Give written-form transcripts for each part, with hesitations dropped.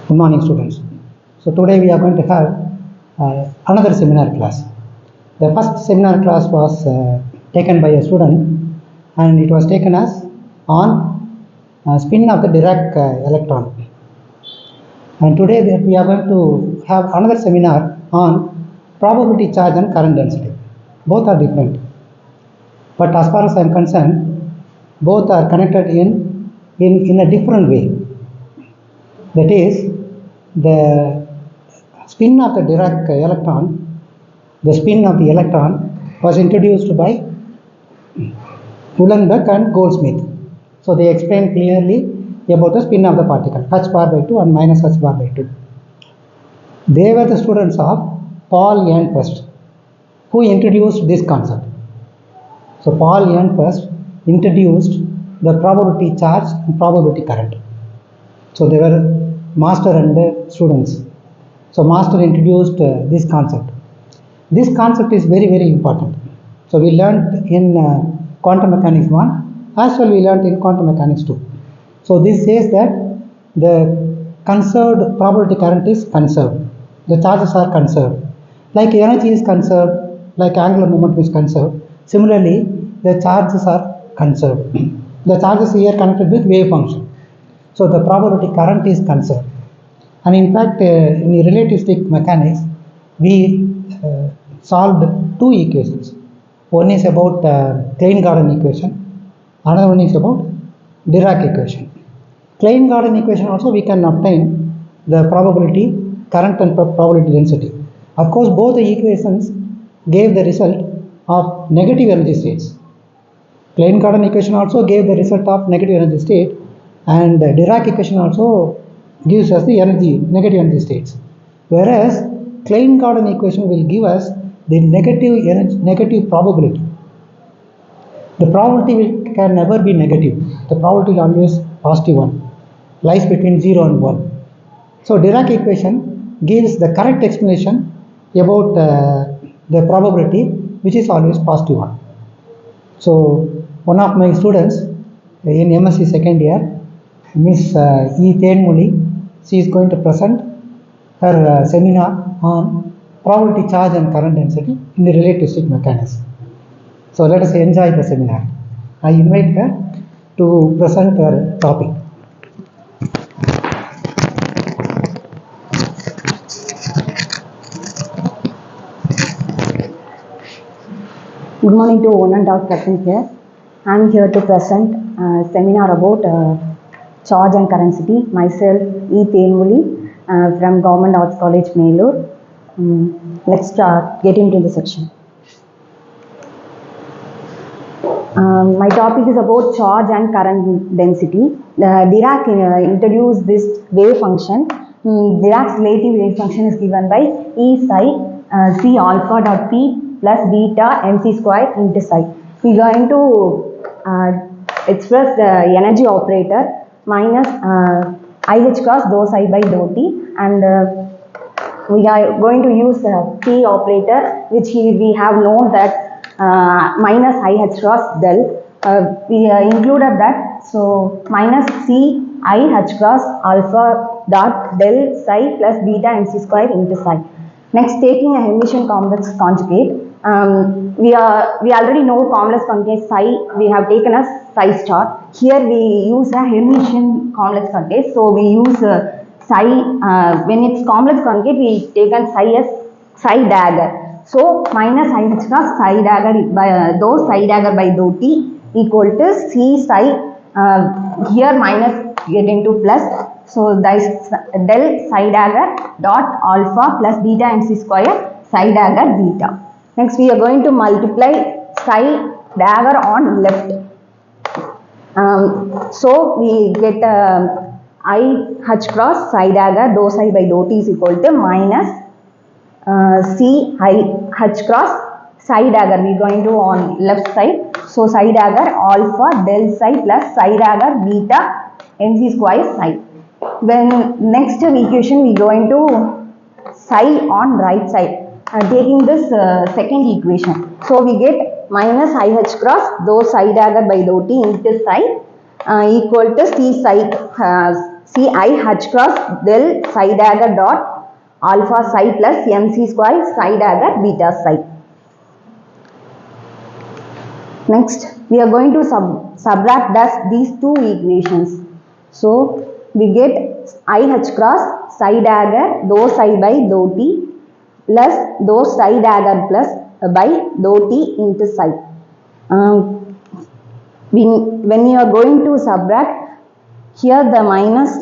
Good morning, students. So today we are going to have another seminar class. The first seminar class was taken by a student, and it was taken as on spin of the Dirac electron. And today we are going to have another seminar on probability charge and current density. Both are different, but as far as I am concerned, both are connected in a different way. That is, the spin of the Dirac electron, the spin of the electron was introduced by Uhlenbeck and Goldsmith. So they explained clearly about the spin of the particle, h bar by 2 and minus h bar by 2. They were the students of Paul Ehrenfest, who introduced this concept. So Paul Ehrenfest introduced the probability charge and probability current. So they were master and students. So master introduced this concept. This concept is very, very important. So we learned in quantum mechanics 1, as well we learned in quantum mechanics 2. So this says that the conserved probability current is conserved. The charges are conserved. Like energy is conserved, like angular momentum is conserved. Similarly, the charges are conserved. The charges here connected with wave function. So the probability current is conserved. And in fact, in relativistic mechanics, we solved two equations. One is about Klein-Gordon equation. Another one is about Dirac equation. Klein-Gordon equation also we can obtain the probability current and probability density. Of course, both the equations gave the result of negative energy states. Klein-Gordon equation also gave the result of negative energy state, and Dirac equation also gives us the negative energy states. Whereas Klein-Gordon equation will give us the negative probability. The probability can never be negative. The probability is always positive one, lies between 0 and 1. So Dirac equation gives the correct explanation about the probability, which is always positive one. So one of my students in MSc second year, Miss E. Tenmuli, she is going to present her seminar on probability charge and current density in the relativistic mechanics. So let us enjoy the seminar. I invite her to present her topic. Good morning to one and all present here. I am here to present a seminar about charge and current density. Myself, E. Tenmuli from Govt.Arts College, Melur. Let's get into the section. My topic is about charge and current density. Dirac introduced this wave function. Dirac's relative wave function is given by E psi C alpha dot P plus beta mc square into psi. We are going to express the energy operator minus IH cross dou psi by dou t, and we are going to use the P operator, which we have known that minus IH cross del. We included that, so minus C IH cross alpha dot del psi plus beta mc square into psi. Next, taking a Hermitian complex conjugate. We already know complex conjugate psi. We have taken as psi star. Here we use a Hermitian complex conjugate. So we use psi. When it's complex conjugate, we taken psi as psi dagger. So minus IH cross psi dagger by dou psi dagger by dou t equal to C psi. Here minus get into plus. So that is del psi dagger dot alpha plus beta mc square psi dagger beta. Next, we are going to multiply psi dagger on left. So we get IH cross psi dagger dou psi by dou t is equal to minus C IH cross psi dagger. We are going to on left side. So psi dagger alpha del psi plus psi dagger beta mc square psi. When next equation we are going to psi on right side. Taking this second equation. So we get minus IH cross dou psi dagger by dou t into psi equal to C psi C I H cross del psi dagger dot alpha psi plus MC square psi dagger beta psi. Next, we are going to subtract these two equations. So, we get IH cross psi dagger dou psi by dou t plus dou psi dagger plus by dou t into psi. When you are going to subtract, here the minus,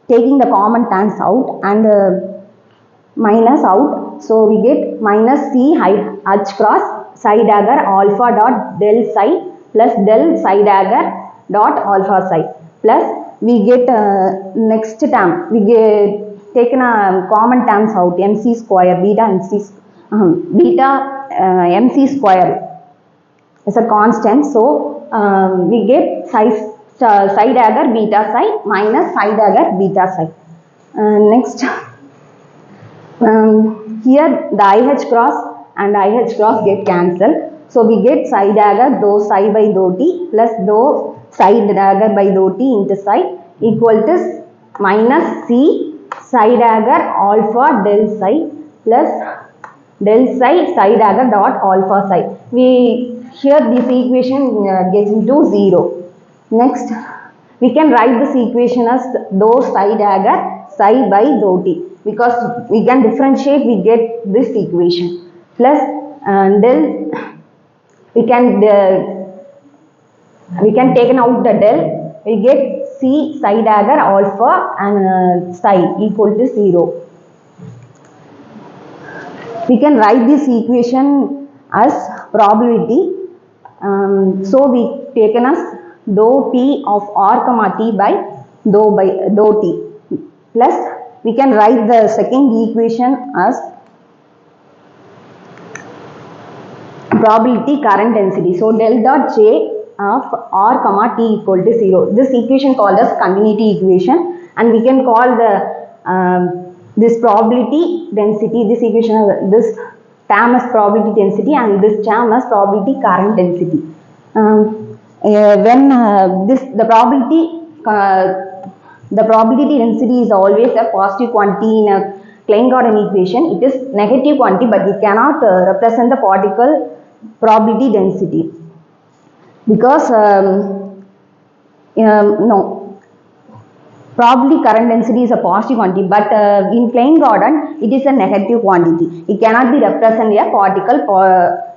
taking the common terms out and minus out, so we get minus C H cross psi dagger alpha dot del psi plus del psi dagger dot alpha psi plus we get next term, we get taken a common terms out, MC square beta MC square is a constant, so we get psi dagger beta psi minus psi dagger beta psi. Next, here the IH cross and IH cross get cancelled, so we get psi dagger dou psi by dou t plus dou psi dagger by dou t into psi equal to minus C psi dagger alpha del psi plus del psi dagger dot alpha psi. Here this equation gets into 0. Next, we can write this equation as dou psi dagger psi by dou t, because we can differentiate, we get this equation plus del, we can take out the del, we get C psi dagger alpha and psi equal to 0. We can write this equation as probability. So we taken as dou p of r comma t by dou t plus we can write the second equation as probability current density. So del dot j of r comma t equal to 0. This equation called as continuity equation, and we can call the this probability density, this equation, this term as probability density and this term as probability current density. When the probability density is always a positive quantity in a Klein-Gordon equation, it is negative quantity, but it cannot represent the particle probability density, because no, probability current density is a positive quantity, but in Klein-Gordon it is a negative quantity. It cannot be represented a particle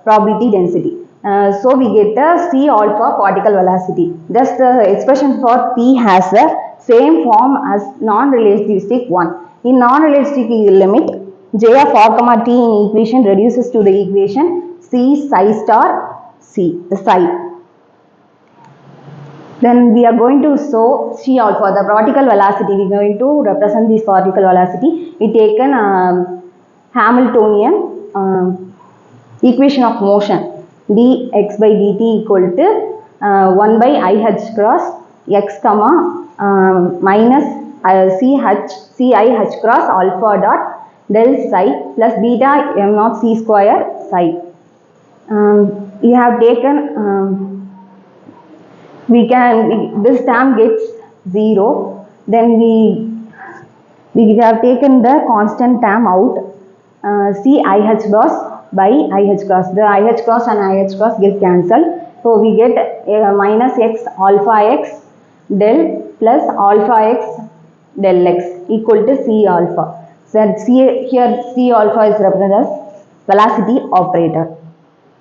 probability density. So we get a C alpha particle velocity. Thus the expression for P has the same form as non-relativistic one. In non-relativistic limit, J of r comma t in equation reduces to the equation C psi star C, the psi. Then we are going to show C alpha, the particle velocity. We are going to represent this particle velocity. We taken Hamiltonian equation of motion, dx by dt equal to 1 by IH cross x comma minus CIH cross alpha dot del psi plus beta m naught c square psi. We have taken this term gets 0, then we have taken the constant term out, CIH cross by IH cross, the IH cross and IH cross get cancelled, so we get minus x alpha x del plus alpha x del x equal to C alpha. So here C alpha is represented as velocity operator.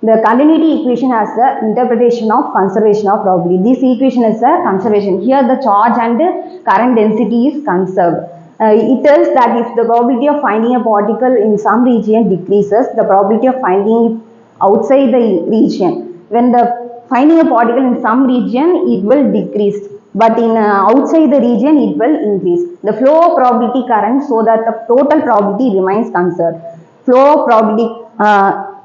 The continuity equation has the interpretation of conservation of probability. This equation is a conservation. Here the charge and the current density is conserved. It tells that if the probability of finding a particle in some region decreases, the probability of finding it outside the region. When the finding a particle in some region, it will decrease, but in outside the region, it will increase. The flow of probability current, so that the total probability remains conserved. Flow of probability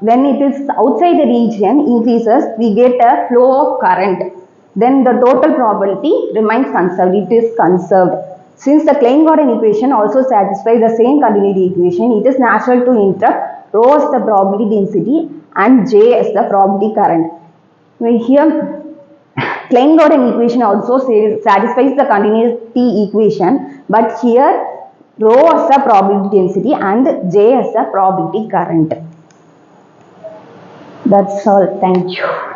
when it is outside the region increases, we get a flow of current. Then the total probability remains conserved. It is conserved. Since the Klein-Gordon equation also satisfies the same continuity equation, it is natural to interpret rho as the probability density and J as the probability current. We here Klein-Gordon equation also satisfies the continuity equation, but here rho as a probability density and J as a probability current. That's all. Thank you.